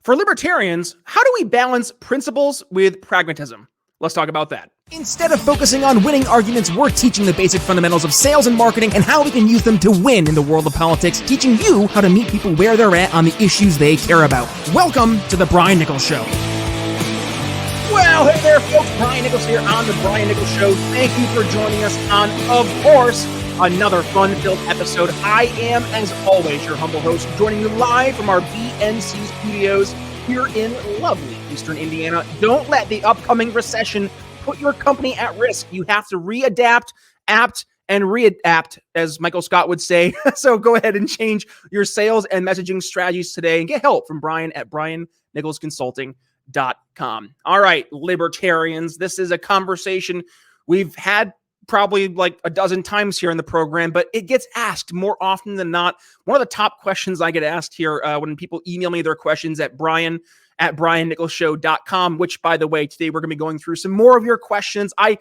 For libertarians, how do we balance principles with pragmatism? Let's talk about that. Instead of focusing on winning arguments, we're teaching the basic fundamentals of sales and marketing and how we can use them to win in the world of politics, teaching you how to meet people where they're at on the issues they care about. Welcome to the Brian Nichols Show. Well, hey there, folks. Brian Nichols here on the Brian Nichols Show. Thank you for joining us on, of course, another fun-filled episode. I am, as always, your humble host, joining you live from our BNC studios here in lovely Eastern Indiana. Don't let the upcoming recession put your company at risk. You have to readapt, and readapt, as Michael Scott would say. So go ahead and change your sales and messaging strategies today and get help from Brian at briannicholsconsulting.com. All right, libertarians, this is a conversation we've had probably like a dozen times here in the program, but it gets asked more often than not. One of the top questions I get asked here when people email me their questions at briannicholsshow.com, which, by the way, today we're going to be going through some more of your questions. I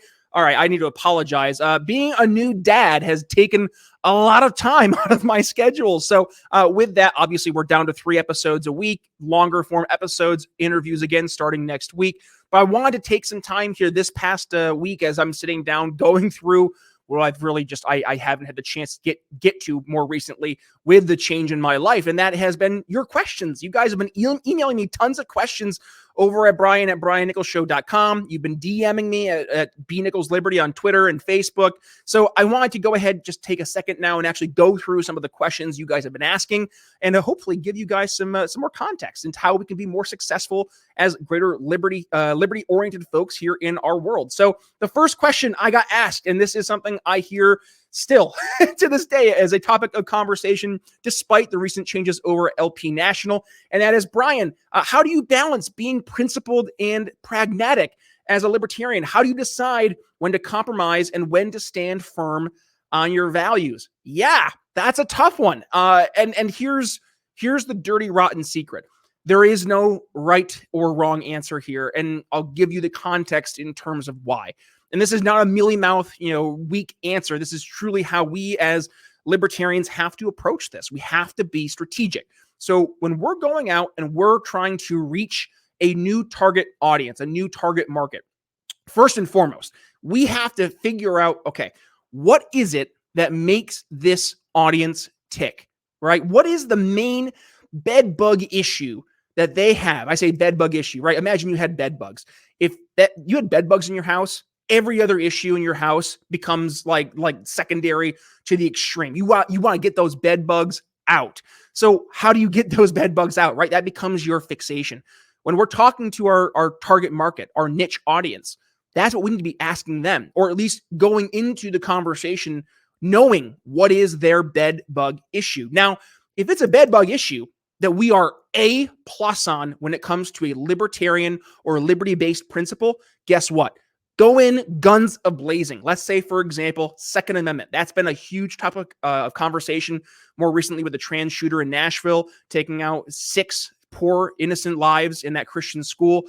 need to apologize. Being a new dad has taken a lot of time out of my schedule. So with that, obviously, we're down to 3 episodes a week, longer form episodes, interviews again starting next week. But I wanted to take some time here this past week as I'm sitting down going through what I've really just, I haven't had the chance to get to more recently with the change in my life. And that has been your questions. You guys have been emailing me tons of questions over at briannicholsshow.com. You've been DMing me at bnicholsliberty on Twitter and Facebook. So I wanted to go ahead, just take a second now and actually go through some of the questions you guys have been asking and hopefully give you guys some more context into how we can be more successful as greater liberty-oriented folks here in our world. So the first question I got asked, and this is something I hear still to this day as a topic of conversation, despite the recent changes over at LP National. And that is, Brian, how do you balance being principled and pragmatic as a libertarian? How do you decide when to compromise and when to stand firm on your values? Yeah, that's a tough one. And here's the dirty, rotten secret. There is no right or wrong answer here. And I'll give you the context in terms of why. And this is not a mealy-mouth, weak answer. This is truly how we as libertarians have to approach this. We have to be strategic. So when we're going out and we're trying to reach a new target audience, a new target market, first and foremost, we have to figure out, okay, what is it that makes this audience tick, right? What is the main bedbug issue that they have? I say bedbug issue, right? Imagine you had bedbugs. If you had bedbugs in your house, every other issue in your house becomes like secondary to the extreme. You want to get those bed bugs out. So how do you get those bed bugs out, right? That becomes your fixation. When we're talking to our target market, our niche audience, that's what we need to be asking them, or at least going into the conversation knowing what is their bed bug issue. Now, if it's a bed bug issue that we are A+ on when it comes to a libertarian or liberty-based principle, guess what? Go in guns a-blazing. Let's say, for example, Second Amendment. That's been a huge topic of conversation more recently with the trans shooter in Nashville, taking out 6 poor, innocent lives in that Christian school.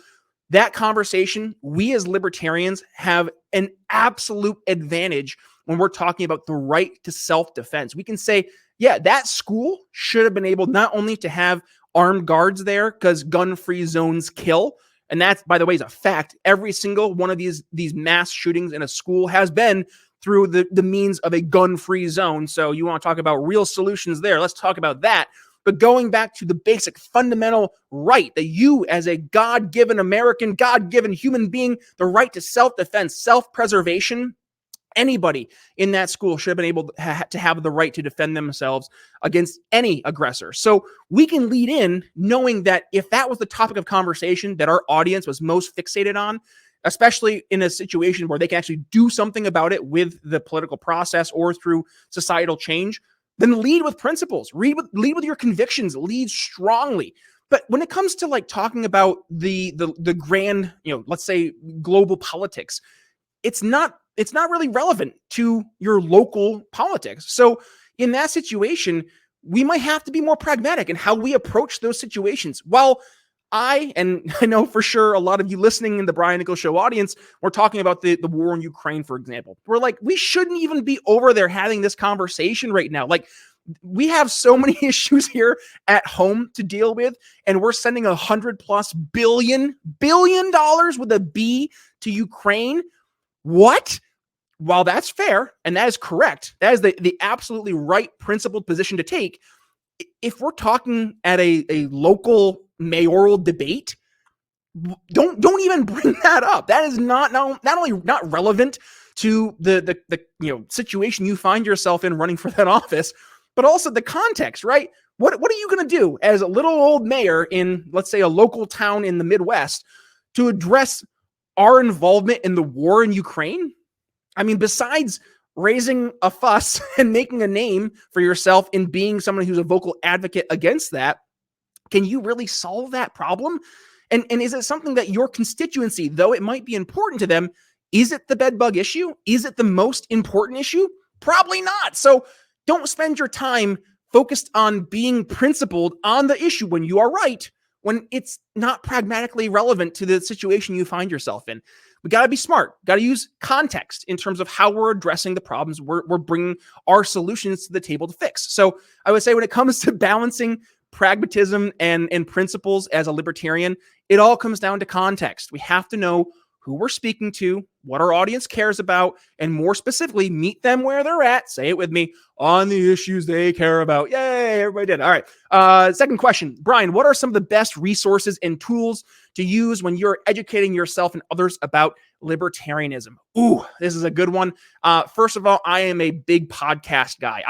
That conversation, we as libertarians have an absolute advantage when we're talking about the right to self-defense. We can say, yeah, that school should have been able not only to have armed guards there because gun-free zones kill, and that's, by the way, is a fact. Every single one of these mass shootings in a school has been through the means of a gun-free zone. So you want to talk about real solutions there. Let's talk about that. But going back to the basic fundamental right that you as a God-given American, God-given human being, the right to self-defense, self-preservation, anybody in that school should have been able to have the right to defend themselves against any aggressor. So we can lead in knowing that if that was the topic of conversation that our audience was most fixated on, especially in a situation where they can actually do something about it with the political process or through societal change, then lead with principles, lead with your convictions, lead strongly. But when it comes to like talking about the grand, let's say global politics, it's not really relevant to your local politics. So in that situation, we might have to be more pragmatic in how we approach those situations. While and I know for sure a lot of you listening in the Brian Nichols Show audience, we're talking about the war in Ukraine, for example. We're like, we shouldn't even be over there having this conversation right now. Like, We have so many issues here at home to deal with, and we're sending $100+ billion with a B to Ukraine. What? While that's fair and that is correct, that is the absolutely right principled position to take. If we're talking at a local mayoral debate, don't even bring that up. That is not only not relevant to the situation you find yourself in running for that office, but also the context, right? What are you going to do as a little old mayor in, let's say, a local town in the Midwest to address our involvement in the war in Ukraine? I mean, besides raising a fuss and making a name for yourself in being someone who's a vocal advocate against that, can you really solve that problem? And is it something that your constituency, though it might be important to them, is it the bedbug issue? Is it the most important issue? Probably not. So don't spend your time focused on being principled on the issue when you are right, when it's not pragmatically relevant to the situation you find yourself in. We got to be smart, got to use context in terms of how we're addressing the problems we're bringing our solutions to the table to fix. So I would say when it comes to balancing pragmatism and principles as a libertarian, it all comes down to context. We have to know who we're speaking to, what our audience cares about, and more specifically, meet them where they're at. Say it with me, on the issues they care about. Yay, everybody did. All right. Second question. Brian, what are some of the best resources and tools to use when you're educating yourself and others about libertarianism? Ooh, this is a good one. First of all, I am a big podcast guy.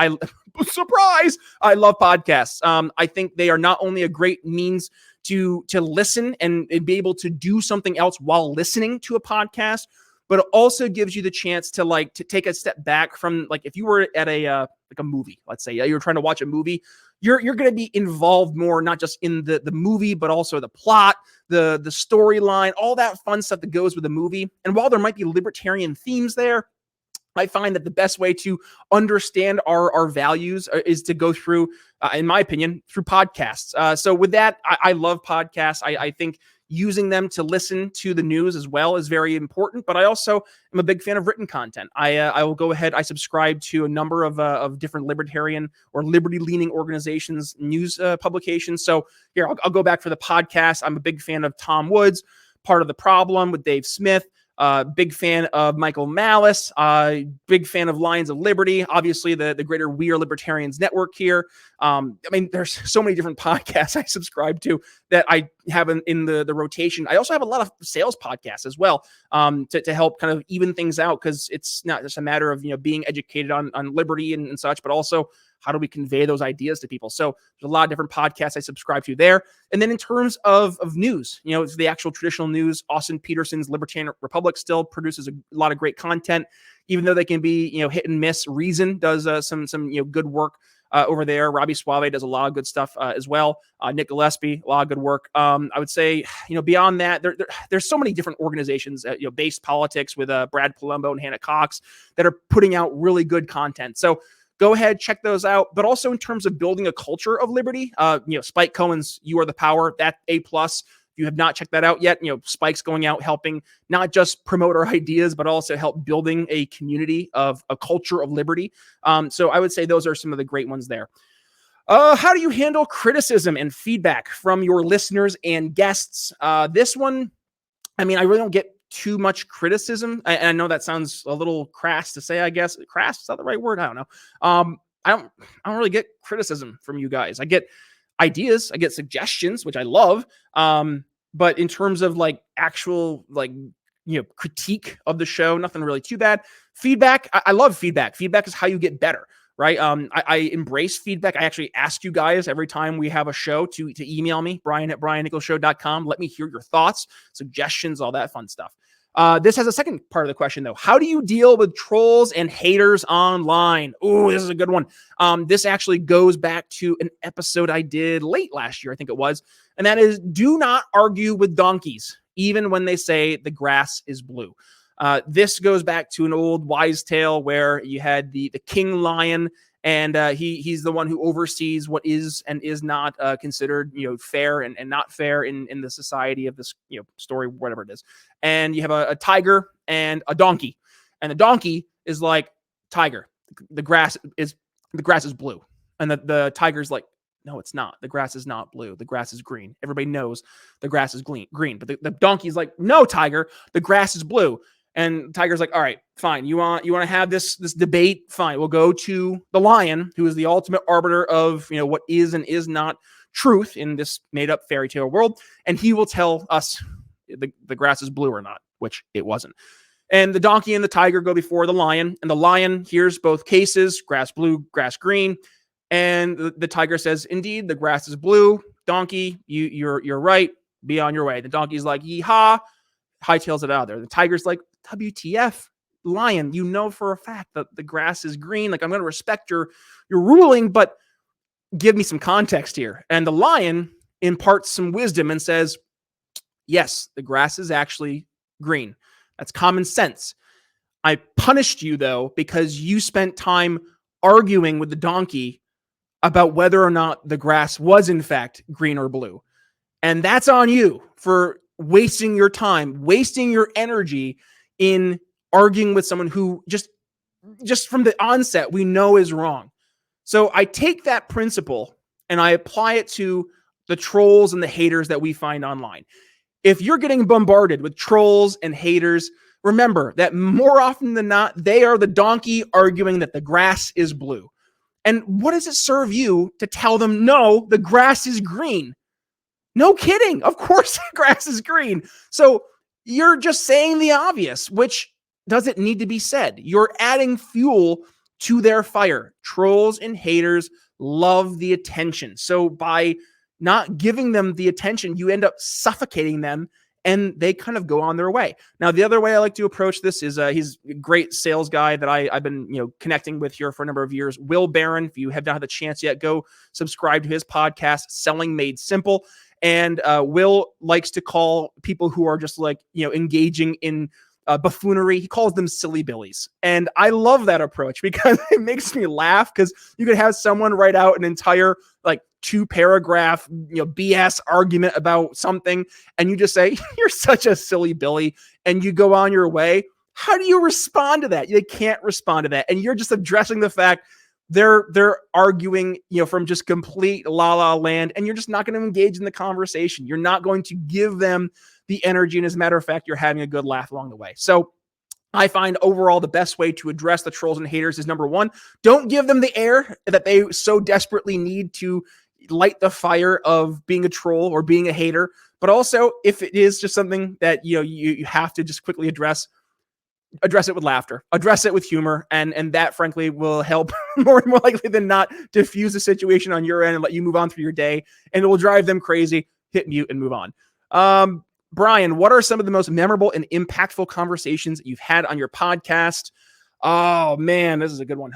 Surprise! I love podcasts. I think they are not only a great means to listen and be able to do something else while listening to a podcast, but it also gives you the chance to take a step back from, like, if you were at a movie, let's say you're trying to watch a movie, you're going to be involved more, not just in the movie, but also the plot, the storyline, all that fun stuff that goes with the movie. And while there might be libertarian themes there, I find that the best way to understand our values is to go through, in my opinion, through podcasts. So with that, I love podcasts. I think using them to listen to the news as well is very important, but I also am a big fan of written content. I will go ahead. I subscribe to a number of different libertarian or liberty-leaning organizations' news publications. So here, I'll go back for the podcast. I'm a big fan of Tom Woods, Part of the Problem with Dave Smith. Big fan of Michael Malice, big fan of Lions of Liberty, obviously the greater We Are Libertarians network here. I mean, there's so many different podcasts I subscribe to that I have in the rotation. I also have a lot of sales podcasts as well, to help kind of even things out, because it's not just a matter of, being educated on liberty and such, but also how do we convey those ideas to people? So there's a lot of different podcasts I subscribe to there. And then in terms of news, it's the actual traditional news. Austin Peterson's Libertarian Republic still produces a lot of great content, even though they can be, hit and miss. Reason does some good work over there. Robbie Suave does a lot of good stuff as well. Nick Gillespie, a lot of good work. I would say, beyond that, there's so many different organizations, Based Politics with Brad Palumbo and Hannah Cox, that are putting out really good content. So go ahead, check those out. But also in terms of building a culture of liberty, Spike Cohen's You Are the Power, that A+. If you have not checked that out yet, Spike's going out helping not just promote our ideas, but also help building a community of a culture of liberty. So I would say those are some of the great ones there. How do you handle criticism and feedback from your listeners and guests? This one, I mean, I really don't get too much criticism. I know that sounds a little crass to say, I guess. Crass, is that the right word? I don't know. I don't really get criticism from you guys. I get ideas, I get suggestions, which I love. But in terms of actual critique of the show, nothing really too bad. Feedback, I love feedback. Feedback is how you get better, right? I embrace feedback. I actually ask you guys every time we have a show to email me, brian@briannicholsshow.com. Let me hear your thoughts, suggestions, all that fun stuff. This has a second part of the question, though. How do you deal with trolls and haters online? Ooh, this is a good one. This actually goes back to an episode I did late last year, I think it was. And that is, do not argue with donkeys, even when they say the grass is blue. This goes back to an old wise tale where you had the king lion, and he's the one who oversees what is and is not considered, fair and not fair in the society of this, story, whatever it is. And you have a tiger and a donkey, and the donkey is like, tiger, the grass is blue. And the tiger's like, no, it's not. The grass is not blue. The grass is green. Everybody knows the grass is green. But the donkey's like, no, tiger, the grass is blue. And the tiger's like, all right, fine. You want to have this debate? Fine. We'll go to the lion, who is the ultimate arbiter of, what is and is not truth in this made up fairy tale world. And he will tell us the grass is blue or not, which it wasn't. And the donkey and the tiger go before the lion, and the lion hears both cases, grass blue, grass green. And the tiger says, indeed, the grass is blue. Donkey, you're right. Be on your way. The donkey's like, yee-haw, hightails it out of there. The tiger's like, WTF, lion, you know for a fact that the grass is green. Like, I'm going to respect your ruling, but give me some context here. And the lion imparts some wisdom and says, yes, the grass is actually green. That's common sense. I punished you, though, because you spent time arguing with the donkey about whether or not the grass was, in fact, green or blue. And that's on you for wasting your time, wasting your energy in arguing with someone who just from the onset we know is wrong. So I take that principle and I apply it to the trolls and the haters that we find online. If you're getting bombarded with trolls and haters, remember that more often than not, they are the donkey arguing that the grass is blue. And what does it serve you to tell them, no, the grass is green? No kidding. Of course, the grass is green. So you're just saying the obvious, which doesn't need to be said. You're adding fuel to their fire. Trolls and haters love the attention. So by not giving them the attention, you end up suffocating them and they kind of go on their way. Now, the other way I like to approach this is he's a great sales guy that I've been connecting with here for a number of years. Will Barron, if you have not had the chance yet, go subscribe to his podcast, Selling Made Simple. And Will likes to call people who are just like, engaging in buffoonery, he calls them silly billies. And I love that approach because it makes me laugh, because you could have someone write out an entire 2-paragraph, BS argument about something, and you just say, you're such a silly billy, and you go on your way. How do you respond to that? They can't respond to that. And you're just addressing the fact they're arguing, from just complete la land, and you're just not going to engage in the conversation. You're not going to give them the energy. And as a matter of fact, you're having a good laugh along the way. So I find overall the best way to address the trolls and haters is, number one, don't give them the air that they so desperately need to light the fire of being a troll or being a hater. But also, if it is just something that you have to just quickly address it with laughter, address it with humor, and that frankly will help more likely than not diffuse the situation on your end and let you move on through your day, and it will drive them crazy. Hit mute and move on. Brian, what are some of the most memorable and impactful conversations that you've had on your podcast? Oh man, this is a good one.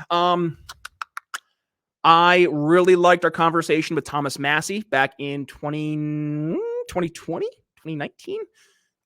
I really liked our conversation with Thomas Massey back in 2019.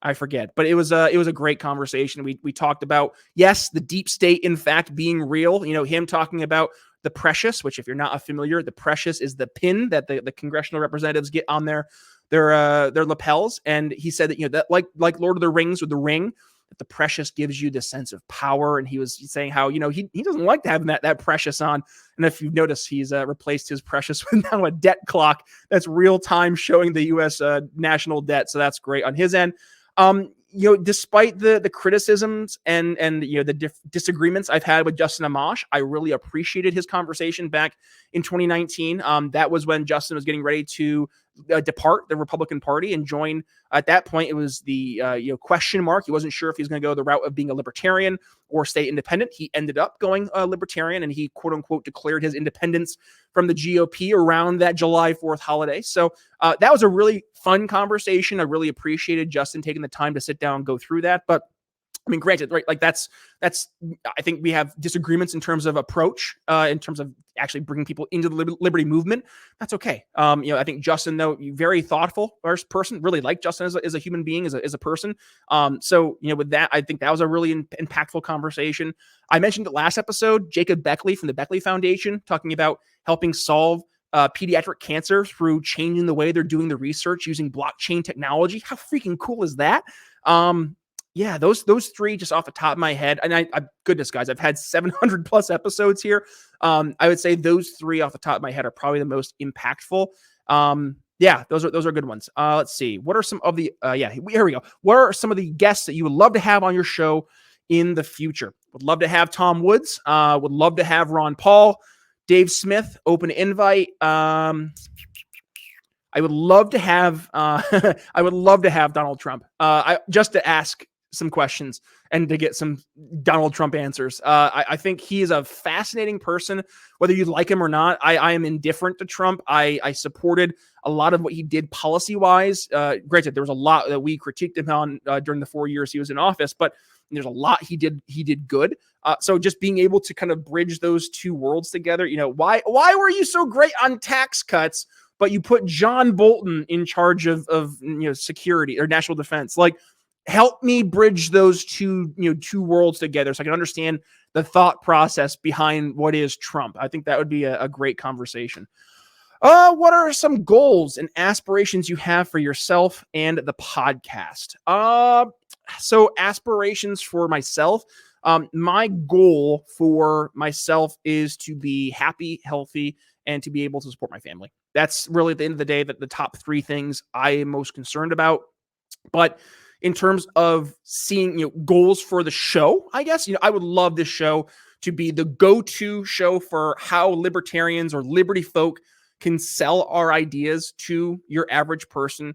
I forget, but it was a great conversation. We talked about, yes, the deep state, in fact, being real. Him talking about the precious, which if you're not familiar, the precious is the pin that the congressional representatives get on their lapels. And he said that, that like Lord of the Rings with the ring, that the precious gives you this sense of power. And he was saying how, he doesn't like having that precious on. And if you've noticed, he's replaced his precious with now a debt clock that's real time showing the U.S. National debt. So that's great on his end. Despite the criticisms and the disagreements I've had with Justin Amash, I really appreciated his conversation back in 2019. That was when Justin was getting ready to depart the Republican Party and join. At that point, it was the question mark. He wasn't sure if he was going to go the route of being a libertarian or stay independent. He ended up going libertarian, and he quote unquote declared his independence from the GOP around that July 4th holiday. So that was a really fun conversation. I really appreciated Justin taking the time to sit down and go through that. But I mean, granted, right? Like that's. I think we have disagreements in terms of approach, in terms of actually bringing people into the liberty movement. That's okay. I think Justin, though, very thoughtful person. Really like Justin as a human being, as a person. So with that, I think that was a really impactful conversation. I mentioned it last episode. Jacob Beckley from the Beckley Foundation talking about helping solve pediatric cancer through changing the way they're doing the research using blockchain technology. How freaking cool is that? Yeah, those three just off the top of my head. And I goodness, guys, I've had 700 plus episodes here. I would say those three off the top of my head are probably the most impactful. Yeah, those are good ones. Let's see. What are some of the here we go. What are some of the guests that you would love to have on your show in the future? Would love to have Tom Woods. Would love to have Ron Paul, Dave Smith, open invite. I would love to have Donald Trump. Just to ask some questions and to get some Donald Trump answers. I think he is a fascinating person, whether you like him or not. I am indifferent to Trump. I supported a lot of what he did policy-wise. Granted, there was a lot that we critiqued him on during the 4 years he was in office, but there's a lot he did good. So just being able to kind of bridge those two worlds together, why were you so great on tax cuts, but you put John Bolton in charge of security or national defense? Like, help me bridge those two worlds together so I can understand the thought process behind what is Trump. I think that would be a great conversation. What are some goals and aspirations you have for yourself and the podcast? So aspirations for myself. My goal for myself is to be happy, healthy, and to be able to support my family. That's really, at the end of the day, the top three things I am most concerned about. But in terms of seeing goals for the show, I guess I would love this show to be the go-to show for how libertarians or liberty folk can sell our ideas to your average person,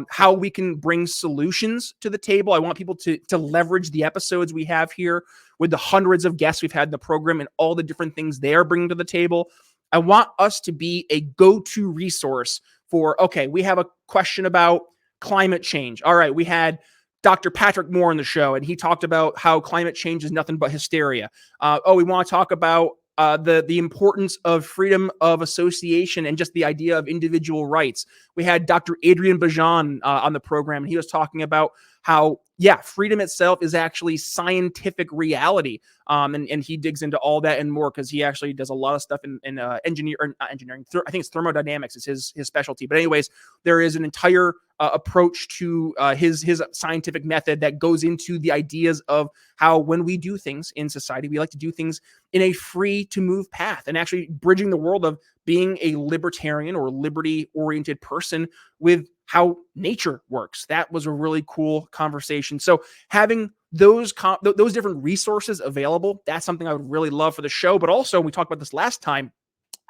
how we can bring solutions to the table. I want people to leverage the episodes we have here with the hundreds of guests we've had in the program and all the different things they are bringing to the table. I want us to be a go-to resource for, okay, we have a question about climate change. All right, we had Dr. Patrick Moore on the show, and he talked about how climate change is nothing but hysteria. We want to talk about the importance of freedom of association and just the idea of individual rights. We had Dr. Adrian Bajan on the program, and he was talking about how, freedom itself is actually scientific reality. And he digs into all that and more because he actually does a lot of stuff in engineering. I think it's thermodynamics is his specialty. But anyways, there is an entire approach to his scientific method that goes into the ideas of how when we do things in society, we like to do things in a free to move path, and actually bridging the world of being a libertarian or liberty oriented person with how nature works. That was a really cool conversation. So having those different resources available, that's something I would really love for the show. But also, we talked about this last time,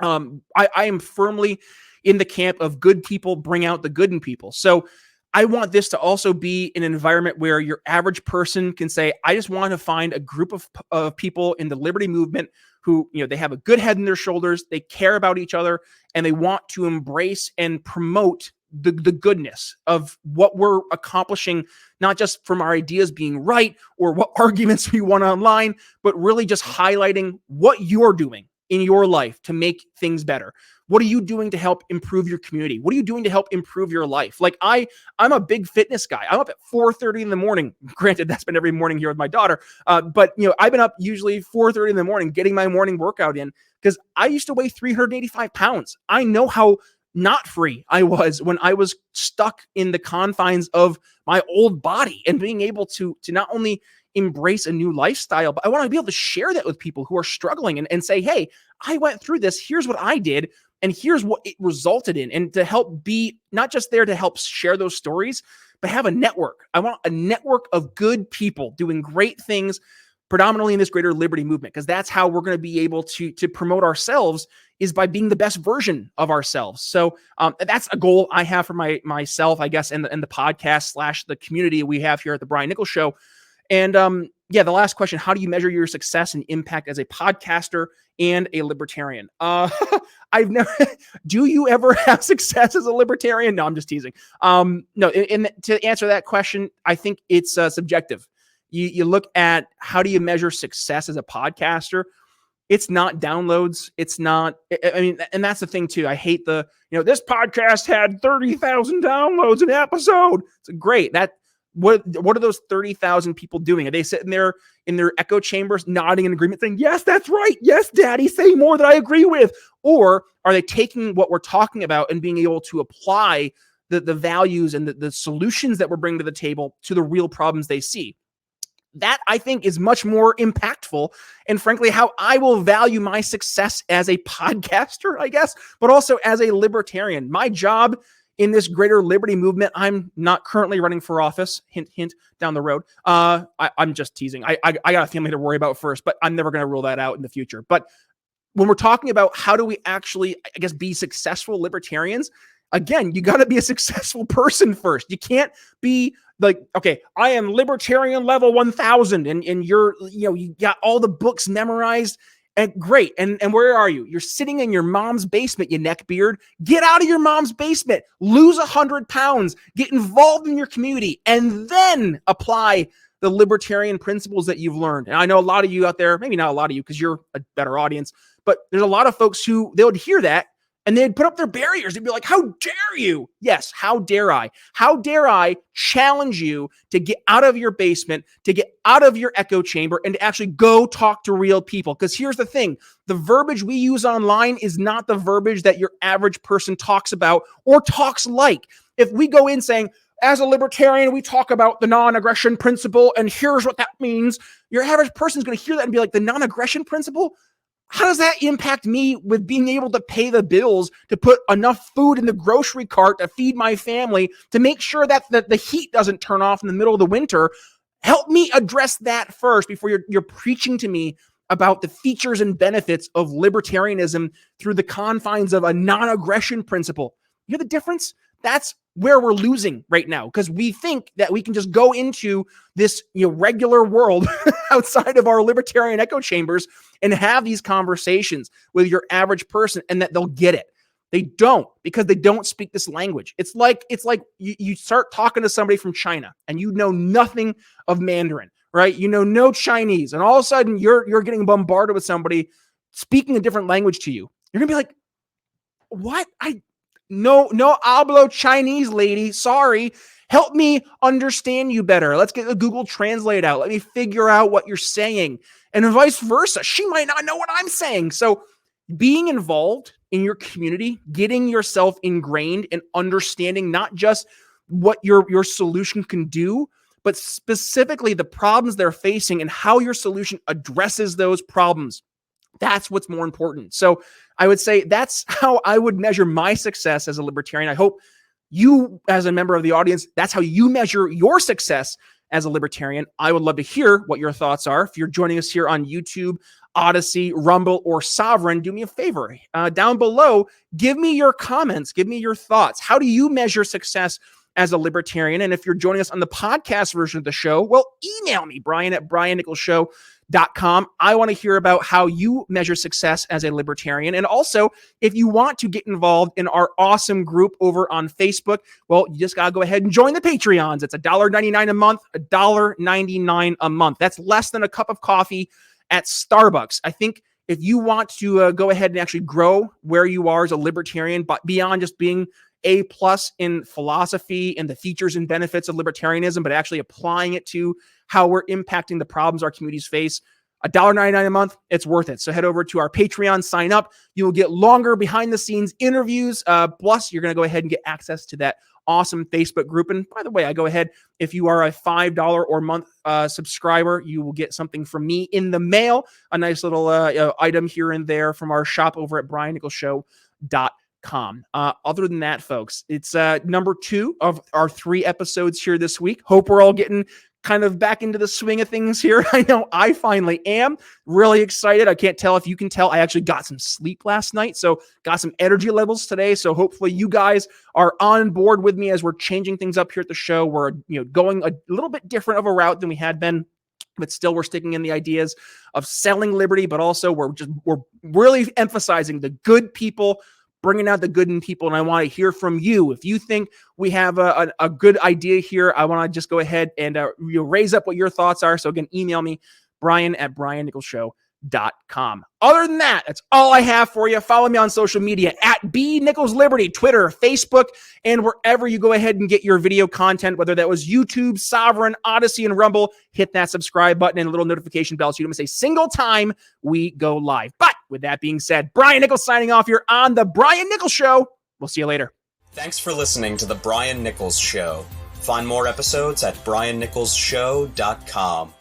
I am firmly in the camp of good people bring out the good in people. So I want this to also be an environment where your average person can say, I just want to find a group of people in the liberty movement who, they have a good head in their shoulders, they care about each other, and they want to embrace and promote the goodness of what we're accomplishing, not just from our ideas being right or what arguments we won online, but really just highlighting what you're doing in your life to make things better. What are you doing to help improve your community? What are you doing to help improve your life? Like I'm a big fitness guy. I'm up at 4:30 in the morning. Granted, that's been every morning here with my daughter. But I've been up usually 4:30 in the morning, getting my morning workout in because I used to weigh 385 pounds. I know how not free I was when I was stuck in the confines of my old body, and being able to not only embrace a new lifestyle, but I want to be able to share that with people who are struggling and say, hey, I went through this. Here's what I did. And here's what it resulted in. And to help be not just there to help share those stories, but have a network. I want a network of good people doing great things, predominantly in this greater liberty movement, because that's how we're going to be able to promote ourselves, is by being the best version of ourselves. So that's a goal I have for myself, I guess, and the podcast / the community we have here at the Brian Nichols Show. And the last question, how do you measure your success and impact as a podcaster and a libertarian? I've never, do you ever have success as a libertarian? No, I'm just teasing. No, to answer that question, I think it's subjective. You look at how do you measure success as a podcaster? It's not downloads. It's not, and that's the thing too. I hate this podcast had 30,000 downloads an episode. It's great. What are those 30,000 people doing? Are they sitting there in their echo chambers nodding in agreement saying, yes, that's right. Yes, daddy, say more that I agree with. Or are they taking what we're talking about and being able to apply the values and the solutions that we're bringing to the table to the real problems they see? that I think is much more impactful, and frankly, how I will value my success as a podcaster, I guess, but also as a libertarian. My job in this greater liberty movement, I'm not currently running for office, hint, hint, down the road. I'm just teasing. I got a family to worry about first, but I'm never going to rule that out in the future. But when we're talking about how do we actually, I guess, be successful libertarians, again, you got to be a successful person first. You can't be like, okay, I am libertarian level 1000 and you're, you got all the books memorized and great. And where are you? You're sitting in your mom's basement, you neckbeard. Get out of your mom's basement, lose 100 pounds, get involved in your community, and then apply the libertarian principles that you've learned. And I know a lot of you out there, maybe not a lot of you because you're a better audience, but there's a lot of folks who they would hear that and they'd put up their barriers. They'd be like, how dare you? Yes, how dare I? How dare I challenge you to get out of your basement, to get out of your echo chamber, and to actually go talk to real people? Because here's the thing. The verbiage we use online is not the verbiage that your average person talks about or talks like. If we go in saying, as a libertarian, we talk about the non-aggression principle, and here's what that means, your average person is going to hear that and be like, the non-aggression principle? How does that impact me with being able to pay the bills, to put enough food in the grocery cart to feed my family, to make sure that the heat doesn't turn off in the middle of the winter? Help me address that first before you're preaching to me about the features and benefits of libertarianism through the confines of a non-aggression principle. You know the difference? That's where we're losing right now, because we think that we can just go into this regular world outside of our libertarian echo chambers and have these conversations with your average person and that they'll get it. They don't, because they don't speak this language. It's like you start talking to somebody from China and you know nothing of Mandarin, right? You know no Chinese, and all of a sudden you're getting bombarded with somebody speaking a different language to you. You're gonna be like, what? No hablo Chinese, lady. Sorry. Help me understand you better. Let's get the Google Translate out. Let me figure out what you're saying. And vice versa. She might not know what I'm saying. So being involved in your community, getting yourself ingrained and understanding not just what your solution can do, but specifically the problems they're facing and how your solution addresses those problems. That's what's more important. So I would say that's how I would measure my success as a libertarian. I hope you, as a member of the audience, that's how you measure your success as a libertarian. I would love to hear what your thoughts are. If you're joining us here on YouTube, Odyssey, Rumble, or Sovereign, do me a favor. Down below, give me your comments. Give me your thoughts. How do you measure success as a libertarian? And if you're joining us on the podcast version of the show, well, email me, Brian at briannicholsshow.com. I want to hear about how you measure success as a libertarian. And also, if you want to get involved in our awesome group over on Facebook, well, you just got to go ahead and join the Patreons. It's $1.99 a month, $1.99 a month. That's less than a cup of coffee at Starbucks. I think if you want to go ahead and actually grow where you are as a libertarian, but beyond just being A+ in philosophy and the features and benefits of libertarianism, but actually applying it to how we're impacting the problems our communities face, $1.99 a month, it's worth it. So head over to our Patreon, sign up. You will get longer behind the scenes interviews. Plus, you're going to go ahead and get access to that awesome Facebook group. And by the way, I go ahead, if you are a $5 or month subscriber, you will get something from me in the mail, a nice little item here and there from our shop over at briannicholsshow.com. Other than that, folks, it's number 2 of our 3 episodes here this week. Hope we're all getting kind of back into the swing of things here. I know I finally am really excited. I can't tell if you can tell. I actually got some sleep last night, so got some energy levels today. So hopefully you guys are on board with me as we're changing things up here at the show. We're going a little bit different of a route than we had been, but still we're sticking in the ideas of selling liberty, but also we're really emphasizing the good people, bringing out the good in people. And I want to hear from you. If you think we have a good idea here, I want to just go ahead and raise up what your thoughts are. So again, email me, Brian at briannicholsshow.com. Other than that, that's all I have for you. Follow me on social media at @BNicholsLiberty, Twitter, Facebook, and wherever you go ahead and get your video content, whether that was YouTube, Sovereign, Odyssey, and Rumble. Hit that subscribe button and a little notification bell so you don't miss a single time we go live. But with that being said, Brian Nichols signing off here on The Brian Nichols Show. We'll see you later. Thanks for listening to The Brian Nichols Show. Find more episodes at briannicholsshow.com.